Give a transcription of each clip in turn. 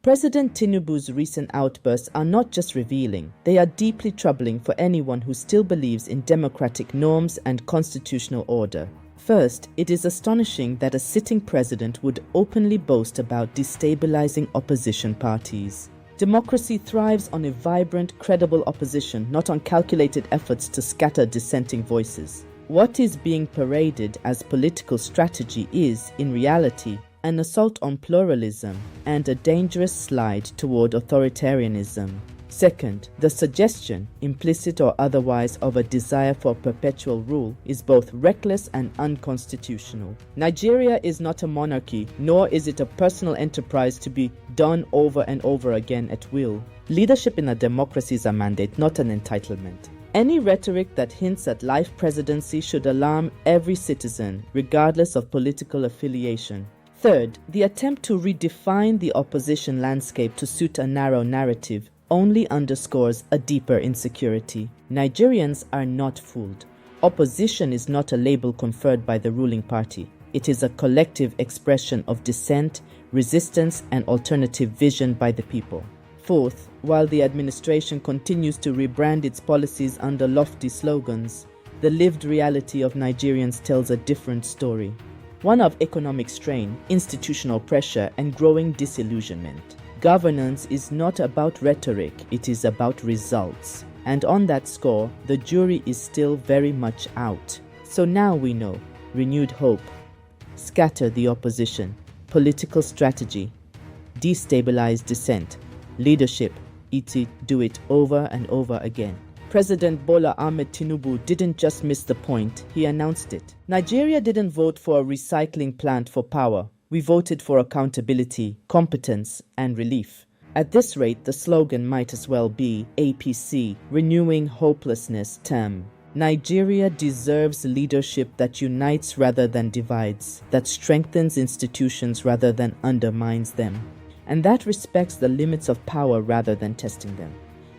President Tinubu's recent outbursts are not just revealing, they are deeply troubling for anyone who still believes in democratic norms and constitutional order. First, it is astonishing that a sitting president would openly boast about destabilizing opposition parties. Democracy thrives on a vibrant, credible opposition, not on calculated efforts to scatter dissenting voices. What is being paraded as political strategy is, in reality, an assault on pluralism and a dangerous slide toward authoritarianism. Second, the suggestion, implicit or otherwise, of a desire for perpetual rule is both reckless and unconstitutional. Nigeria is not a monarchy, nor is it a personal enterprise to be done over and over again at will. Leadership in a democracy is a mandate, not an entitlement. Any rhetoric that hints at life presidency should alarm every citizen, regardless of political affiliation. Third, the attempt to redefine the opposition landscape to suit a narrow narrative only underscores a deeper insecurity. Nigerians are not fooled. Opposition is not a label conferred by the ruling party. It is a collective expression of dissent, resistance, and alternative vision by the people. Fourth, while the administration continues to rebrand its policies under lofty slogans, the lived reality of Nigerians tells a different story. One of economic strain, institutional pressure, and growing disillusionment. Governance is not about rhetoric, it is about results. And on that score, the jury is still very much out. So now we know: renewed hope, scatter the opposition, political strategy, destabilize dissent, leadership, do it over and over again. President Bola Ahmed Tinubu didn't just miss the point, he announced it. Nigeria didn't vote for a recycling plant for power. We voted for accountability, competence, and relief. At this rate, the slogan might as well be APC, Renewing Hopelessness Term. Nigeria deserves leadership that unites rather than divides, that strengthens institutions rather than undermines them, and that respects the limits of power rather than testing them.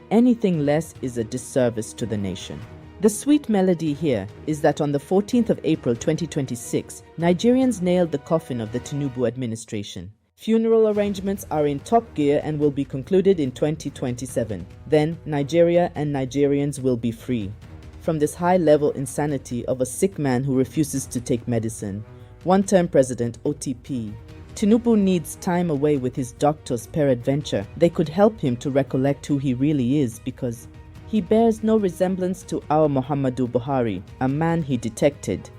Anything less is a disservice to the nation. The sweet melody here is that on the 14th of April 2026, Nigerians nailed the coffin of the Tinubu administration. Funeral arrangements are in top gear and will be concluded in 2027. Then, Nigeria and Nigerians will be free from this high-level insanity of a sick man who refuses to take medicine. One-term president, OTP. Tinubu needs time away with his doctors peradventure. They could help him to recollect who he really is, because he bears no resemblance to our Muhammadu Buhari, a man he detected,